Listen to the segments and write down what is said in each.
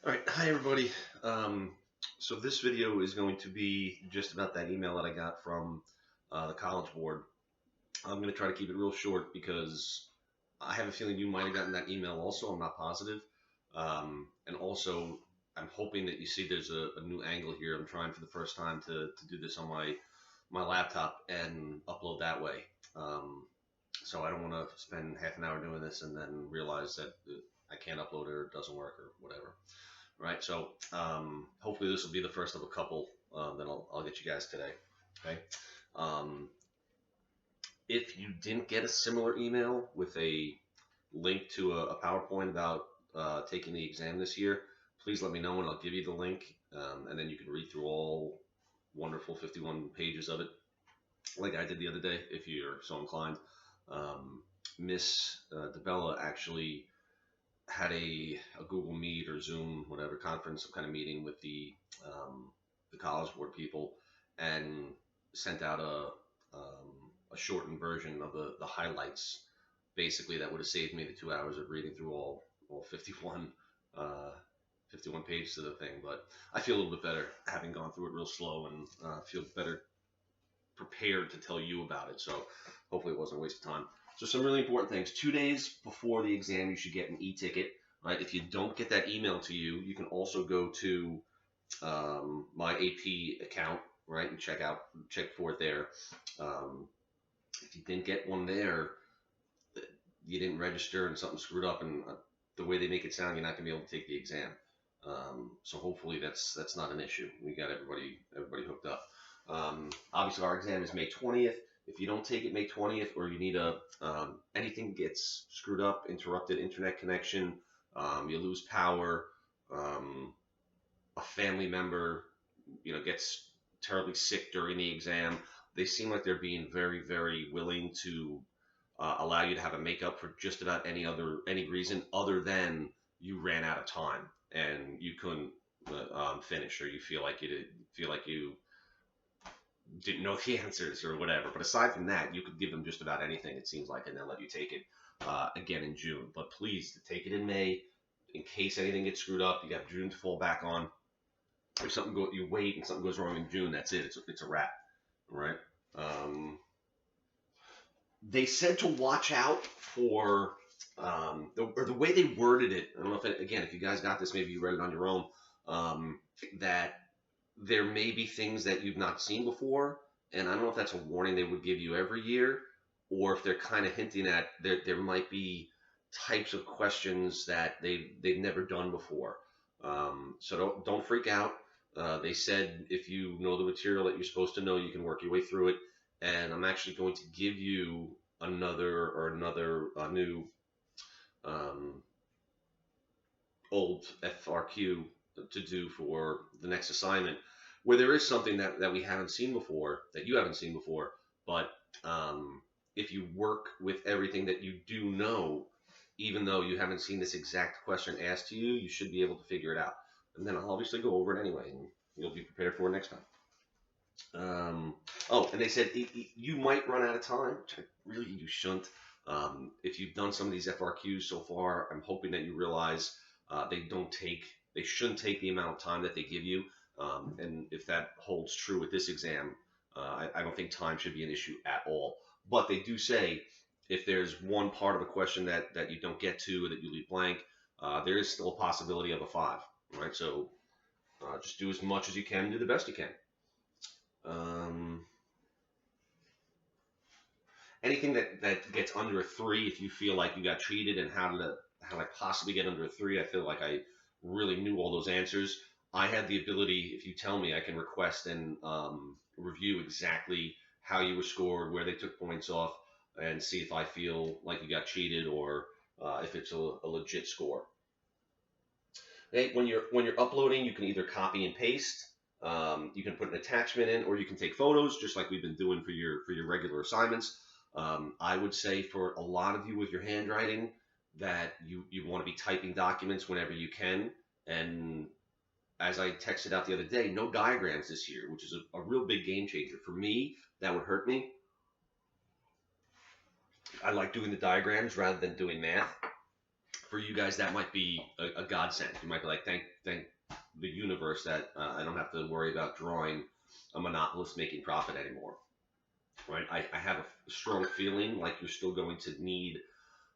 All right, hi everybody. So this video is going to be just about that email that I got from the College Board. I'm going to try to keep it real short because I have a feeling you might have gotten that email also. I'm not positive. And also, I'm hoping that you see there's a new angle here. I'm trying for the first time to do this on my laptop and upload that way. Um, so I don't want to spend half an hour doing this and then realize that I can't upload it or it doesn't work or whatever. Right. So hopefully this will be the first of a couple that I'll get you guys today. Okay. Um, if you didn't get a similar email with a link to a PowerPoint about taking the exam this year, please let me know and I'll give you the link, and then you can read through all wonderful 51 pages of it, like I did the other day, if you're so inclined. Miss DeBella actually had a Google Meet or Zoom, whatever conference, some kind of meeting with the College Board people, and sent out a shortened version of the highlights. Basically, that would have saved me the 2 hours of reading through all 51 uh, 51 pages of the thing. But I feel a little bit better having gone through it real slow and feel better prepared to tell you about it. So hopefully it wasn't a waste of time. So some really important things. 2 days before the exam, you should get an e-ticket. Right? If you don't get that email to you, you can also go to my AP account, right, and check for it there. If you didn't get one there, you didn't register and something screwed up, and the way they make it sound, you're not gonna be able to take the exam. So hopefully that's not an issue. We got everybody hooked up. Obviously, our exam is May 20th. If you don't take it May 20th, or you need anything gets screwed up, interrupted internet connection, you lose power, a family member, gets terribly sick during the exam, they seem like they're being very, very willing to allow you to have a makeup for just about any reason other than you ran out of time and you couldn't finish, or you feel like you didn't know the answers or whatever. But aside from that, you could give them just about anything, it seems like, and they'll let you take it again in June. But please take it in May in case anything gets screwed up. You got June to fall back on. If you wait and something goes wrong in June, that's it. It's a wrap, right? They said to watch out for the way they worded it. I don't know if you guys got this, maybe you read it on your own. That there may be things that you've not seen before, and I don't know if that's a warning they would give you every year, or if they're kind of hinting at there might be types of questions that they've never done before. So don't freak out. They said if you know the material that you're supposed to know, you can work your way through it. And I'm actually going to give you another new old FRQ to do for the next assignment, where there is something that we haven't seen before, that you haven't seen before. But if you work with everything that you do know, even though you haven't seen this exact question asked to you, you should be able to figure it out. And then I'll obviously go over it anyway, and you'll be prepared for it next time. And they said you might run out of time, which really you shouldn't. If you've done some of these FRQs so far, I'm hoping that you realize they shouldn't take the amount of time that they give you. And if that holds true with this exam, I don't think time should be an issue at all. But they do say if there's one part of a question that you don't get to, or that you leave blank, there is still a possibility of a 5. Right? So just do as much as you can, do the best you can. Anything that gets under a 3, if you feel like you got cheated and how to possibly get under a 3, I feel like I really knew all those answers. I had the ability, if you tell me, I can request and review exactly how you were scored, where they took points off, and see if I feel like you got cheated, or if it's a legit score. Okay, when you're uploading, you can either copy and paste. You can put an attachment in, or you can take photos, just like we've been doing for your regular assignments. I would say for a lot of you with your handwriting that you want to be typing documents whenever you can. And as I texted out the other day, no diagrams this year, which is a real big game changer. For me, that would hurt me. I like doing the diagrams rather than doing math. For you guys, that might be a godsend. You might be like, thank the universe that I don't have to worry about drawing a monopolist making profit anymore. Right? I have a strong feeling like you're still going to need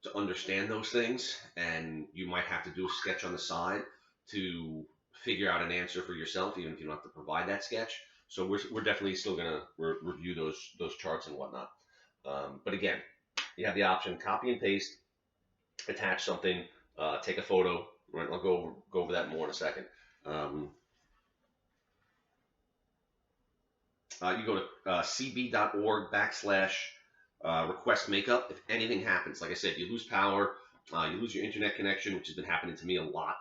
to understand those things, and you might have to do a sketch on the side to figure out an answer for yourself, even if you don't have to provide that sketch. So we're definitely still gonna review those charts and whatnot. But again, you have the option: copy and paste, attach something, take a photo. Right? I'll go over that more in a second. You go to cb.org/request makeup. If anything happens, like I said, you lose power, you lose your internet connection, which has been happening to me a lot.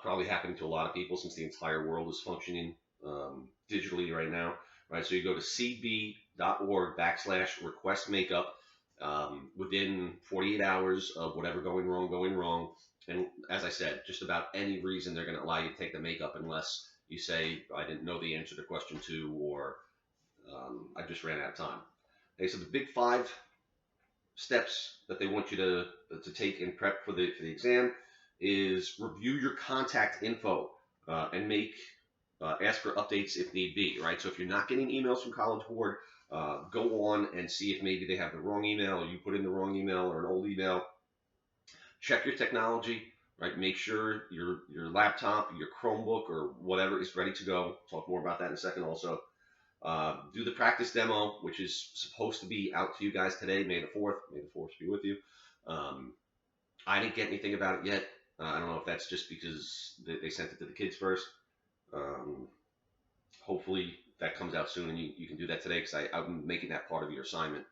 Probably happening to a lot of people since the entire world is functioning digitally right now. Right, so you go to cb.org/request makeup. Within 48 hours of whatever going wrong. And as I said, just about any reason they're going to allow you to take the makeup unless you say, I didn't know the answer to question 2, or I just ran out of time. Okay, so the big 5 steps that they want you to take in prep for the exam is review your contact info and ask for updates if need be, right? So if you're not getting emails from College Board, go on and see if maybe they have the wrong email, or you put in the wrong email or an old email. Check your technology, right? Make sure your laptop, your Chromebook, or whatever is ready to go. Talk more about that in a second also. Do the practice demo, which is supposed to be out to you guys today, May the 4th. May the 4th be with you. I didn't get anything about it yet. I don't know if that's just because they sent it to the kids first. Hopefully that comes out soon and you can do that today, because I'm making that part of your assignment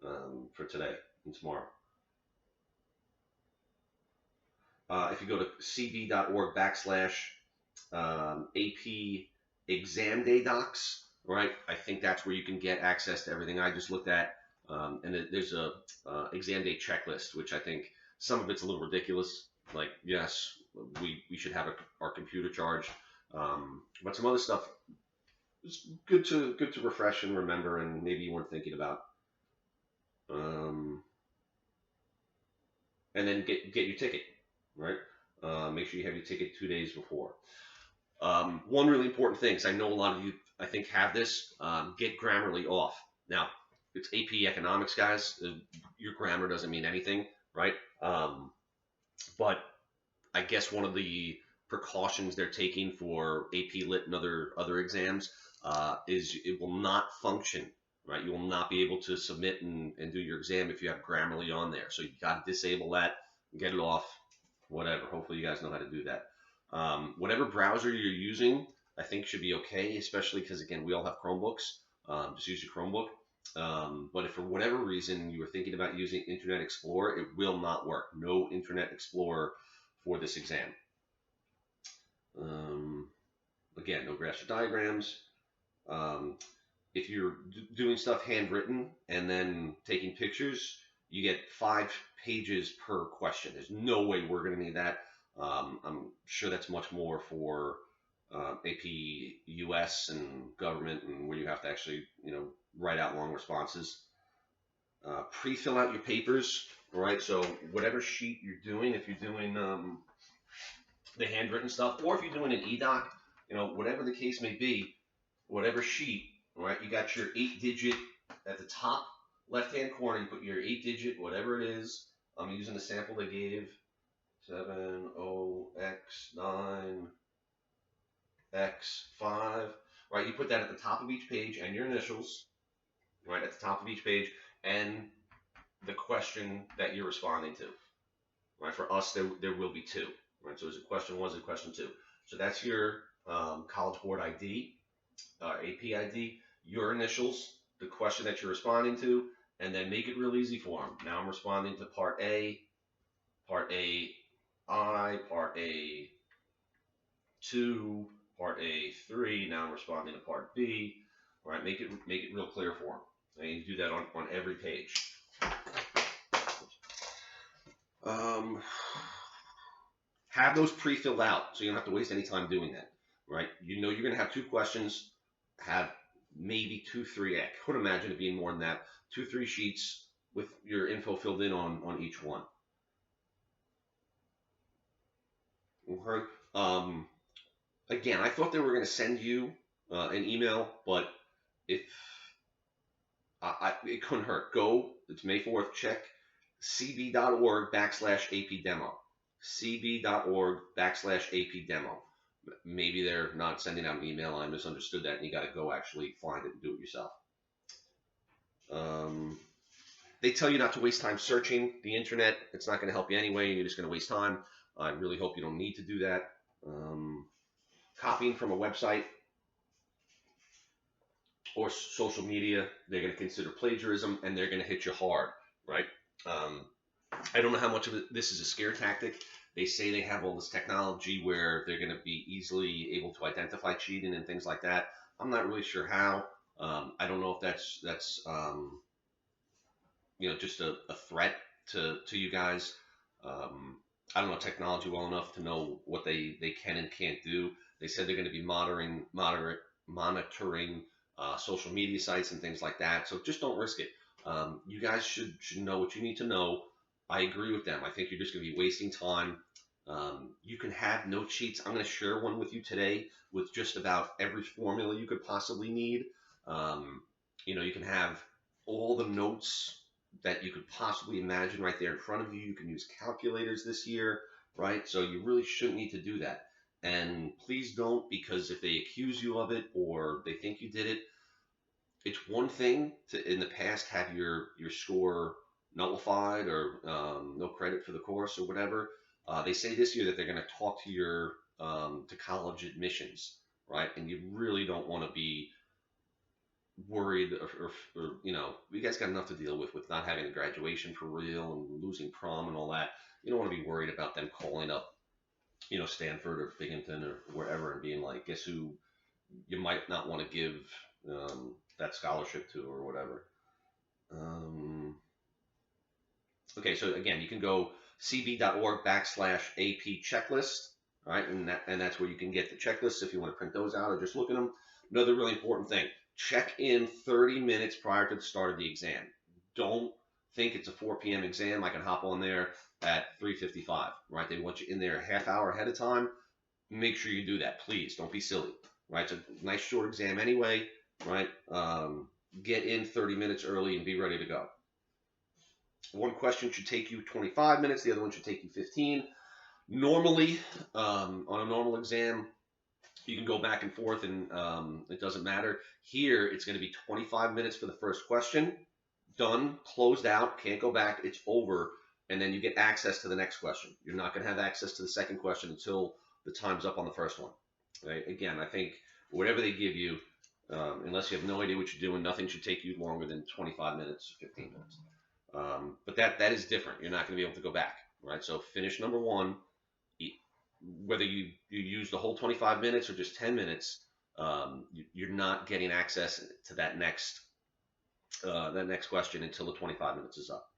for today and tomorrow. If you go to cb.org/AP exam day docs, right? I think that's where you can get access to everything I just looked at. And there's a exam day checklist, which I think some of it's a little ridiculous. Like, yes, we should have our computer charged, but some other stuff is good to refresh and remember, and maybe you weren't thinking about. And then get your ticket, right? Make sure you have your ticket 2 days before. One really important thing, because I know a lot of you, I think, have this, get Grammarly off. Now, it's AP Economics, guys. Your grammar doesn't mean anything, right? But I guess one of the precautions they're taking for AP Lit and other exams is it will not function, right? You will not be able to submit and do your exam if you have Grammarly on there. So you got to disable that, get it off, whatever. Hopefully you guys know how to do that. Whatever browser you're using, I think should be okay, especially because, again, we all have Chromebooks. Just use your Chromebook. But if for whatever reason you were thinking about using Internet Explorer, it will not work. No Internet Explorer for this exam. Again, no graphs or diagrams. If you're doing stuff handwritten and then taking pictures, you get 5 pages per question. There's no way we're going to need that. I'm sure that's much more for AP US and government, and where you have to actually, write out long responses. Pre-fill out your papers, all right? So whatever sheet you're doing, if you're doing the handwritten stuff, or if you're doing an eDoc, whatever the case may be, whatever sheet, all right, you got your 8-digit at the top left-hand corner. You put your 8-digit, whatever it is. I'm using the sample they gave, 70X9X5, right? You put that at the top of each page, and your initials, right, at the top of each page, and the question that you're responding to, right? For us, there will be 2, right? So is it question 1, is it question 2? So that's your College Board ID, AP ID, your initials, the question that you're responding to, and then make it real easy for them. Now I'm responding to part A, part A I, part A 2, part A 3. Now I'm responding to part B. All right, make it real clear for them. And you do that on every page. Have those pre-filled out, so you don't have to waste any time doing that. Right? You're going to have 2 questions. Have maybe 2, 3. I could imagine it being more than that. 2, 3 sheets with your info filled in on each one. Okay. Again, I thought they were going to send you an email, but if it couldn't hurt. Go. It's May 4th. Check cb.org/AP demo. cb.org/AP demo. Maybe they're not sending out an email. I misunderstood that, and you got to go actually find it and do it yourself. They tell you not to waste time searching the internet. It's not going to help you anyway, and you're just going to waste time. I really hope you don't need to do that. Copying from a website or social media, they're going to consider plagiarism, and they're going to hit you hard, right? I don't know how much of this is a scare tactic. They say they have all this technology where they're going to be easily able to identify cheating and things like that. I'm not really sure how. I don't know if that's just a threat to you guys. I don't know technology well enough to know what they can and can't do. They said they're going to be monitoring social media sites and things like that. So just don't risk it. You guys should know what you need to know. I agree with them. I think you're just going to be wasting time. You can have no cheats. I'm going to share one with you today with just about every formula you could possibly need. You can have all the notes that you could possibly imagine right there in front of you. You can use calculators this year, right? So you really shouldn't need to do that. And please don't, because if they accuse you of it or they think you did it, it's one thing to, in the past, have your score nullified or no credit for the course or whatever. They say this year that they're going to talk to your to college admissions, right? And you really don't want to be worried or you guys got enough to deal with not having a graduation for real and losing prom and all that. You don't want to be worried about them calling up, Stanford or Binghamton or wherever and being like, guess who you might not want to give that scholarship to or whatever. Okay, so again, you can go cb.org/AP checklist, all right, and that's where you can get the checklists if you want to print those out or just look at them. Another really important thing, check in 30 minutes prior to the start of the exam. Don't think it's a 4 p.m. exam. I can hop on there at 3:55, right? They want you in there a half hour ahead of time. Make sure you do that, please. Don't be silly, right? It's a nice short exam anyway, right? Get in 30 minutes early and be ready to go. One question should take you 25 minutes. The other one should take you 15. Normally, on a normal exam, you can go back and forth and it doesn't matter. Here, it's going to be 25 minutes for the first question. Done, closed out, can't go back, it's over, and then you get access to the next question. You're not going to have access to the second question until the time's up on the first one. Right? Again, I think whatever they give you, unless you have no idea what you're doing, nothing should take you longer than 25 minutes, 15 minutes. But that is different. You're not going to be able to go back, right? So finish number one. Whether you use the whole 25 minutes or just 10 minutes, you're not getting access to that next question until the 25 minutes is up.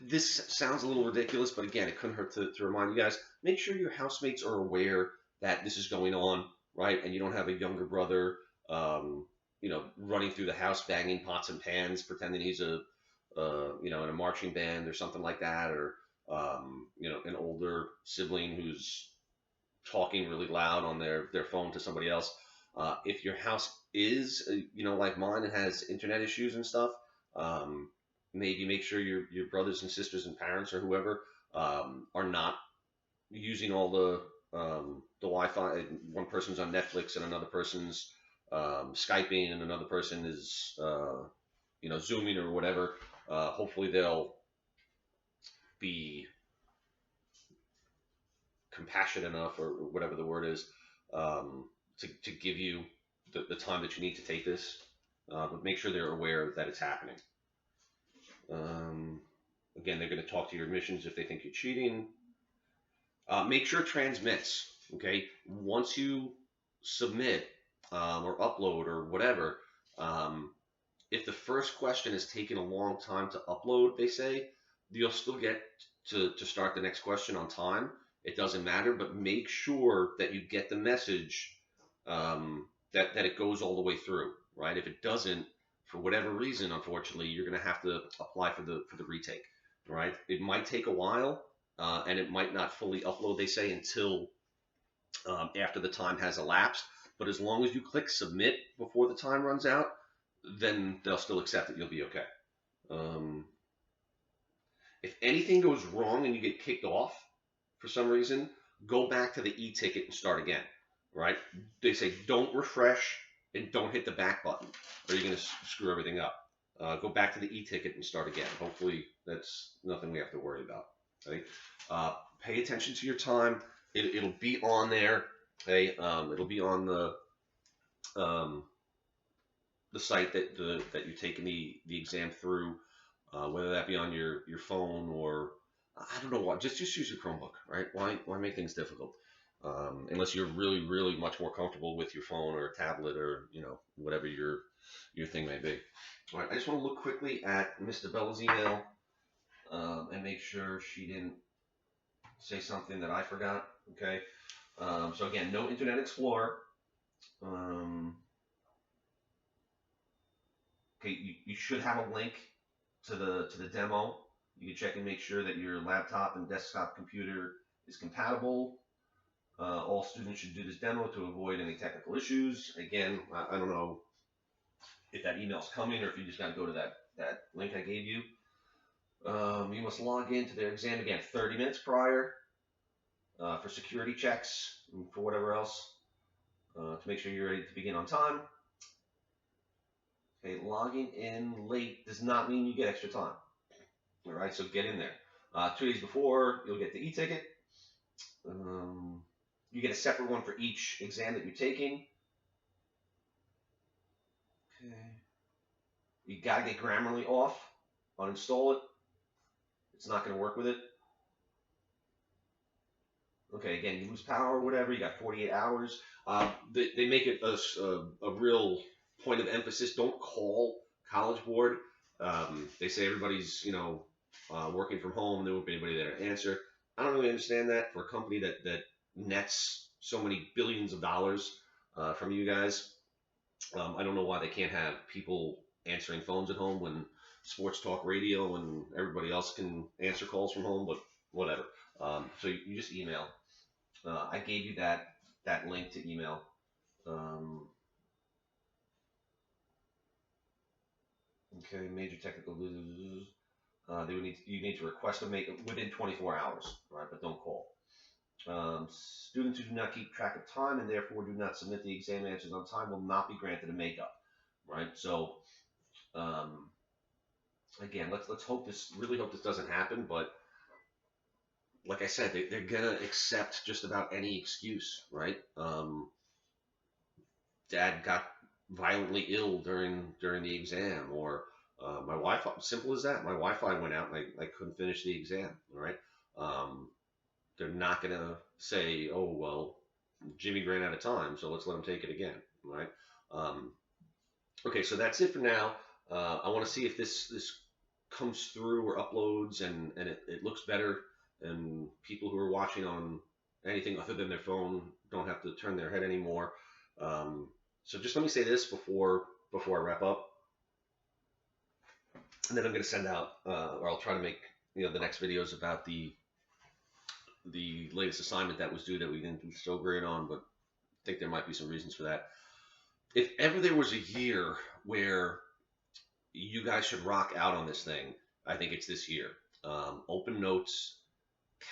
This sounds a little ridiculous, but again, it couldn't hurt to remind you guys, make sure your housemates are aware that this is going on, right? And you don't have a younger brother, running through the house banging pots and pans, pretending he's in a marching band or something like that, or an older sibling who's talking really loud on their phone to somebody else. If your house is, like mine and has internet issues and stuff, maybe make sure your brothers and sisters and parents or whoever are not using all the Wi-Fi. One person's on Netflix and another person's Skyping and another person is Zooming or whatever. Hopefully they'll be compassionate enough, or whatever the word is, to give you the time that you need to take this, but make sure they're aware that it's happening. Again, they're going to talk to your admissions if they think you're cheating. Make sure it transmits, okay? Once you submit or upload or whatever, if the first question has taken a long time to upload, they say, you'll still get to start the next question on time. It doesn't matter, but make sure that you get the message that it goes all the way through, right? If it doesn't, for whatever reason, unfortunately, you're going to have to apply for the retake, right? It might take a while. and it might not fully upload, they say, until after the time has elapsed. But as long as you click submit before the time runs out, then they'll still accept it. You'll be okay. Um, if anything goes wrong and you get kicked off for some reason, go back to the e-ticket and start again. Right? They say don't refresh and don't hit the back button, or you're going to screw everything up. Go back to the e-ticket and start again. Hopefully, that's nothing we have to worry about. Okay? Pay attention to your time. It'll be on there. Okay? It'll be on um, the site that you're taking the exam through, whether that be on your phone or I don't know what. Just use your Chromebook, right? Why make things difficult? Unless you're really much more comfortable with your phone or a tablet or whatever your thing may be. All right, I just want to look quickly at Miss DeBella's email and make sure she didn't say something that I forgot. Okay. So again, no Internet Explorer. Okay, you should have a link to the demo. You can check and make sure that your laptop and desktop computer is compatible. All students should do this demo to avoid any technical issues. Again, I don't know if that email's coming or if you just got to go to that link I gave you. You must log into their exam again 30 minutes prior for security checks and for whatever else to make sure you're ready to begin on time. Okay, logging in late does not mean you get extra time. All right, so get in there. 2 days before, you'll get the e-ticket. You get a separate one for each exam that you're taking. Okay. You gotta get Grammarly off. Uninstall it. It's not gonna work with it. Okay, again, you lose power or whatever. You got 48 hours. They make it a real point of emphasis. Don't call College Board. They say everybody's working from home. There won't be anybody there to answer. I don't really understand that for a company that nets so many billions of dollars from you guys. I don't know why they can't have people answering phones at home when sports talk radio and everybody else can answer calls from home, but whatever. So you just email. I gave you that link to email. Okay, major technical. You need to request a make within 24 hours, right? But don't call. Students who do not keep track of time and therefore do not submit the exam answers on time will not be granted a makeup, right? So, again, let's really hope this doesn't happen. But like I said, they're gonna accept just about any excuse, right? Dad got violently ill during the exam, or my Wi-Fi. Simple as that. My Wi-Fi went out and I couldn't finish the exam. All right. They're not going to say, oh, well, Jimmy ran out of time, so let's let him take it again, right? Okay, so that's it for now. I want to see if this comes through or uploads and it looks better, and people who are watching on anything other than their phone don't have to turn their head anymore. So just let me say this before I wrap up, and then I'm going to send out, or I'll try to make the next videos about the latest assignment that was due that we didn't do so great on, but I think there might be some reasons for that. If ever there was a year where you guys should rock out on this thing, I think it's this year. Open notes,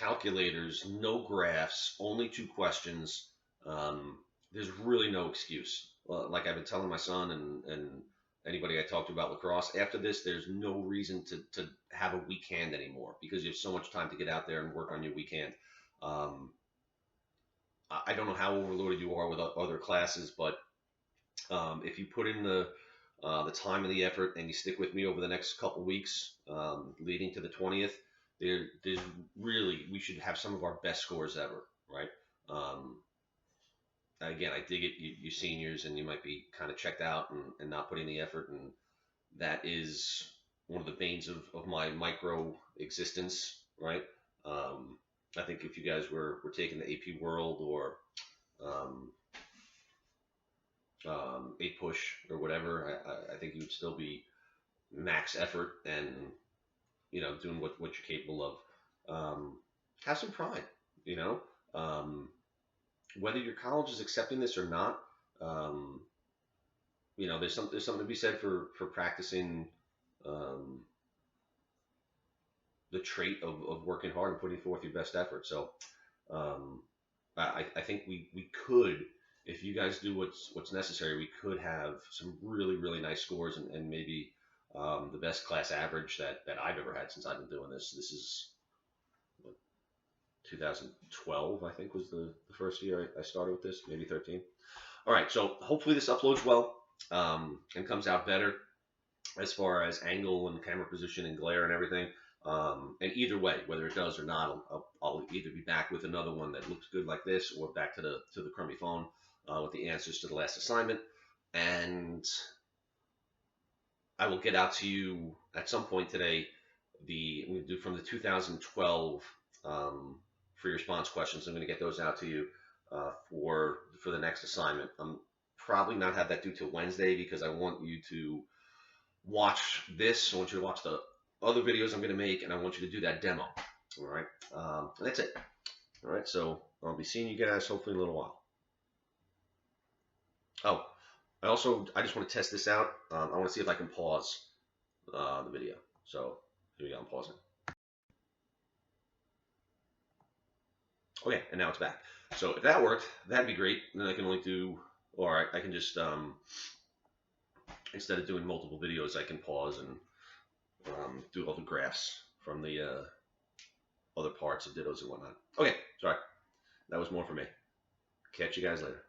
calculators, no graphs, only 2 questions. There's really no excuse. Like I've been telling my son and anybody I talked to about lacrosse, after this, there's no reason to have a weak hand anymore because you have so much time to get out there and work on your weak hand. I don't know how overloaded you are with other classes, but if you put in the time and the effort and you stick with me over the next couple weeks leading to the 20th, there's really, we should have some of our best scores ever, right? Again, I dig it. You seniors, and you might be kind of checked out and not putting the effort, and that is one of the banes of my micro existence, right? I think if you guys were taking the AP World or 8 Push or whatever, I think you would still be max effort and doing what you're capable of. have some pride, you know. Whether your college is accepting this or not, um, there's something to be said for practicing um, the trait of working hard and putting forth your best effort. So um, I think we could, if you guys do what's necessary, we could have some really really nice scores and maybe the best class average that I've ever had since I've been doing this. This is what, 2012, I think, was the first year I started with this, maybe 13. All right, so hopefully this uploads well and comes out better as far as angle and camera position and glare and everything. And either way, whether it does or not, I'll either be back with another one that looks good like this, or back to the crummy phone with the answers to the last assignment. And I will get out to you at some point today. I'm going to do from the 2012 free response questions. I'm going to get those out to you for the next assignment. I'm probably not have that due till Wednesday because I want you to watch this. I want you to watch the other videos I'm going to make, and I want you to do that demo. All right, that's it. All right, so I'll be seeing you guys hopefully in a little while. Oh, I just want to test this out. I want to see if I can pause the video. So here we go. I'm pausing. Okay, and now it's back. So if that worked, that'd be great. And then I can only do, or I can just instead of doing multiple videos, I can pause and do all the graphs from the other parts of dittos and whatnot. Okay, sorry. That was more for me. Catch you guys later.